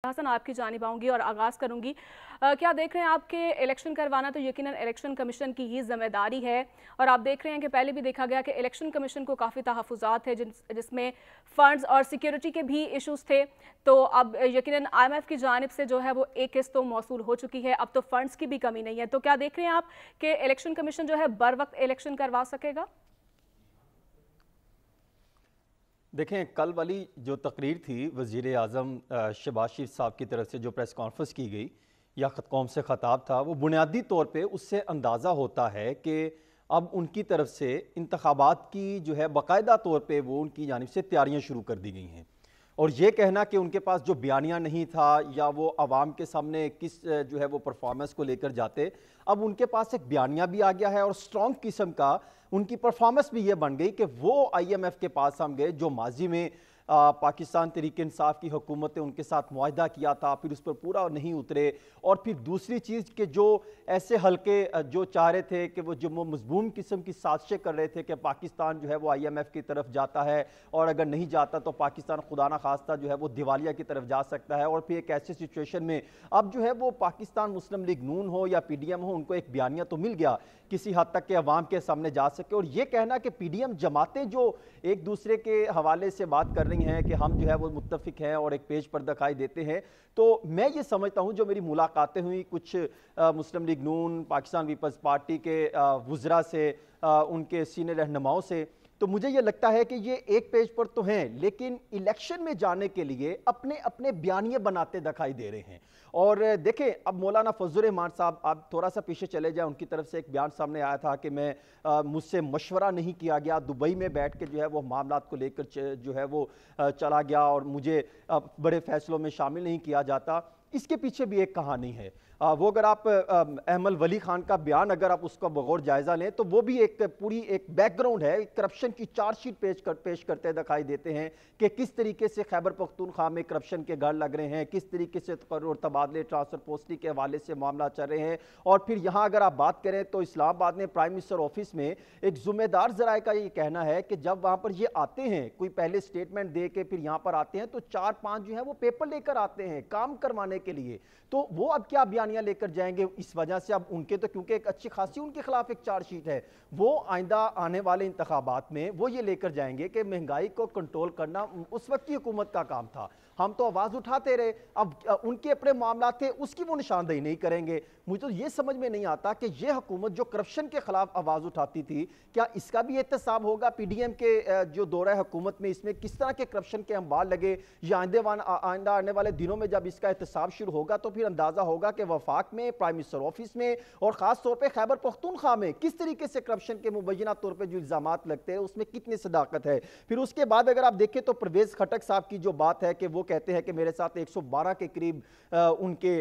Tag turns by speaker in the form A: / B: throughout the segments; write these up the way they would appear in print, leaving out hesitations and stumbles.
A: हसन आपकी जानिब आऊंगी और आगाज़ करूंगी। क्या देख रहे हैं आप कि इलेक्शन करवाना तो यकीनन इलेक्शन कमीशन की ही जिम्मेदारी है, और आप देख रहे हैं कि पहले भी देखा गया कि इलेक्शन कमीशन को काफ़ी तहफ़्फ़ुज़ात थे जिसमें फ़ंड्स और सिक्योरिटी के भी इशूज़ थे। तो अब यकीनन IMF की जानिब से जो है वो एक किस्त तो मौसूल हो चुकी है, अब तो फ़ंड्स की भी कमी नहीं है। तो क्या देख रहे हैं आप कि इलेक्शन कमीशन जो है बर वक्त इलेक्शन करवा सकेगा?
B: देखें, कल वाली जो तकरीर थी वज़ीर आज़म शहबाज शरीफ साहब की तरफ से जो प्रेस कॉन्फ्रेंस की गई या कौम से ख़ताब था, वो बुनियादी तौर पे उससे अंदाज़ा होता है कि अब उनकी तरफ से इंतखाबात की जो है बाकायदा तौर पे वो उनकी जानिब से तैयारियां शुरू कर दी गई हैं। और ये कहना कि उनके पास जो बयानिया नहीं था या वो आवाम के सामने किस जो है वो परफॉर्मेंस को लेकर जाते, अब उनके पास एक बयानिया भी आ गया है और स्ट्रॉन्ग किस्म का उनकी परफॉर्मेंस भी ये बन गई कि वो IMF के पास हम गए जो माजी में पाकिस्तान तहरीक इंसाफ की हुकूमत ने उनके साथ मुआहदा किया था, फिर उस पर पूरा नहीं उतरे। और फिर दूसरी चीज़ कि जो ऐसे हल्के जो चाह रहे थे कि वो जो मजबूम किस्म की साजिशें कर रहे थे कि पाकिस्तान जो है वो IMF की तरफ जाता है और अगर नहीं जाता तो पाकिस्तान खुदा ना खास्ता जो है वो दिवालिया की तरफ जा सकता है। और फिर एक ऐसी सिचुएशन में अब जो है वो पाकिस्तान मुस्लिम लीग नून हो या PDM हो, उनको एक बयानिया तो मिल गया किसी हद तक के अवाम के सामने जा सके। और ये कहना कि PDM जमातें जो एक दूसरे के हवाले से बात कर रही हैं कि हम जो है वो मुत्तफिक हैं और एक पेज पर दिखाई देते हैं, तो मैं ये समझता हूँ जो मेरी मुलाकातें हुई कुछ मुस्लिम लीग नून, पाकिस्तान पीपल्स पार्टी के वुज़रा से, उनके सीनियर रहनुमाओं से, तो मुझे ये लगता है कि ये एक पेज पर तो हैं लेकिन इलेक्शन में जाने के लिए अपने अपने बयानिए बनाते दिखाई दे रहे हैं। और देखें, अब मौलाना फजल रहमान साहब, आप थोड़ा सा पीछे चले जाएं, उनकी तरफ से एक बयान सामने आया था कि मैं मुझसे मशवरा नहीं किया गया, दुबई में बैठ के जो है वो मामलात को लेकर जो है वो चला गया और मुझे बड़े फैसलों में शामिल नहीं किया जाता। इसके पीछे भी एक कहानी है। वो अगर आप अहमल वली खान का बयान अगर आप उसका बगौर जायजा लें तो वो भी एक पूरी एक बैकग्राउंड है, करप्शन की चार्जशीट पेश करते दिखाई देते हैं कि किस तरीके से खैबर पख्तूनख्वा में करप्शन के गढ़ लग रहे हैं, किस तरीके से तकर्रुर तबादले ट्रांसफर पोस्टिंग के हवाले से मामला चल रहे हैं। और फिर यहाँ अगर आप बात करें तो इस्लामाबाद में प्राइम मिनिस्टर ऑफिस में एक जिम्मेदार जराये का ये कहना है कि जब वहाँ पर ये आते हैं, कोई पहले स्टेटमेंट दे के फिर यहाँ पर आते हैं तो 4-5 जो है वो पेपर लेकर आते हैं काम करवाने के लिए। तो वो अब क्या बयानियां लेकर जाएंगे, इस वजह से अब उनके तो क्योंकि एक अच्छी खासी उनके खिलाफ एक चार्जशीट है, वो आइंदा आने वाले इंतखाबात में वो ये लेकर जाएंगे कि महंगाई को कंट्रोल करना उस वक्त की हुकूमत का काम था, हम तो आवाज उठाते रहे, अब उनके अपने मामला थे उसकी वो निशानदेही नहीं करेंगे। मुझे तो ये समझ में नहीं आता कि ये हुकूमत जो करप्शन के खिलाफ आवाज उठाती थी, क्या इसका भी एहतसाब होगा PDM के जो दौरा हुकूमत में इसमें किस तरह के करप्शन के अंबार लगे, या आइंदा आने वाले दिनों में जब इसका एहतसाब शुरू होगा तो फिर अंदाजा होगा कि वफाक में, प्राइम मिनिस्टर ऑफिस में और खास तौर पर खैबर पख्तूनख्वा में किस तरीके से करप्शन के मुबैना तौर पर जो इल्जामात लगते हैं उसमें कितनी सदाकत है। फिर उसके बाद अगर आप देखें तो परवेज खटक साहब की जो बात है कि वो कहते हैं कि मेरे साथ 112 के करीब उनके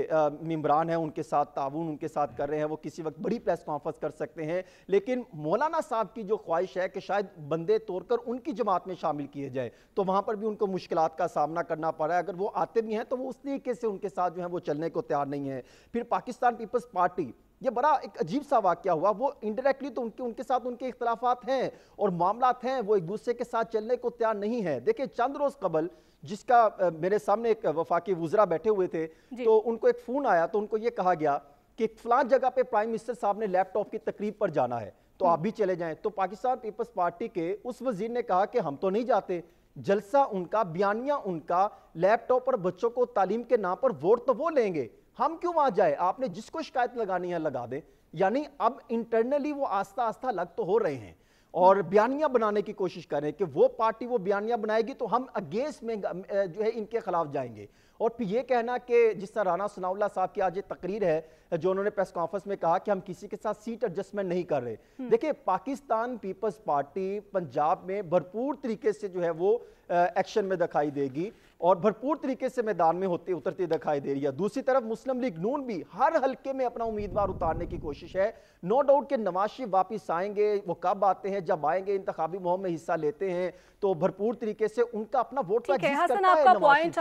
B: मेंबरान हैं, उनके साथ ताउन उनके साथ कर रहे हैं, वो किसी वक्त बड़ी प्रेस कॉन्फ्रेंस कर सकते हैं। लेकिन मौलाना साहब की जो ख्वाहिश है कि शायद बंदे तोड़कर उनकी जमात में शामिल किए जाए, तो वहां पर भी उनको मुश्किलात का सामना करना पड़ा है। अगर वो आते भी हैं तो वो उस तरीके से उनके साथ जो है वो चलने को तैयार नहीं है। फिर पाकिस्तान पीपल्स पार्टी, ये बड़ा एक अजीब सा वाकया हुआ, वो इनडायरेक्टली तो उनके साथ उनके इख्तलाफात हैं और मामलात हैं, वो एक दूसरे के साथ चलने को तैयार नहीं है। देखिए, चंद रोज कबल जिसका मेरे सामने एक वफाकी वुज़रा बैठे हुए थे तो उनको एक फोन आया, तो उनको ये कहा गया कि फलां जगह पे प्राइम मिनिस्टर साहब ने लैपटॉप की तकरीब पर जाना है तो आप भी चले जाएं। तो पाकिस्तान पीपल्स पार्टी के उस वजीर ने कहा कि हम तो नहीं जाते, जलसा उनका, बयानिया उनका, लैपटॉप पर बच्चों को तालीम के नाम पर वोट तो वो लेंगे, हम क्यों वहां जाए, आपने जिसको शिकायत लगानी है लगा दे। यानी अब इंटरनली वो आस्ता आस्ता लग तो हो रहे हैं और बयानिया बनाने की कोशिश कर रहे हैं कि वो पार्टी वो बयानिया बनाएगी तो हम अगेंस्ट में जो है इनके खिलाफ जाएंगे। और फिर ये कहना कि जिस तरह राना सनाउल्लाह साहब की आज ये तकरीर है जो उन्होंने प्रेस कॉन्फ्रेंस में कहा कि हम किसी के साथ सीट एडजस्टमेंट नहीं कर रहे। देखिए, पाकिस्तान पीपल्स पार्टी पंजाब में भरपूर तरीके से जो है वो एक्शन में दिखाई देगी और भरपूर तरीके से मैदान में होती उतरती दिखाई दे रही है। दूसरी तरफ मुस्लिम लीग नून भी हर हल्के में अपना उम्मीदवार उतारने की कोशिश है। नो डाउट कि नवाज शरीफ वापिस आएंगे, वो कब आते हैं, जब आएंगे इंतखाबी मुहिम में हिस्सा लेते हैं तो भरपूर तरीके से उनका अपना वोट
A: ठीक है। हसन, आपका पॉइंट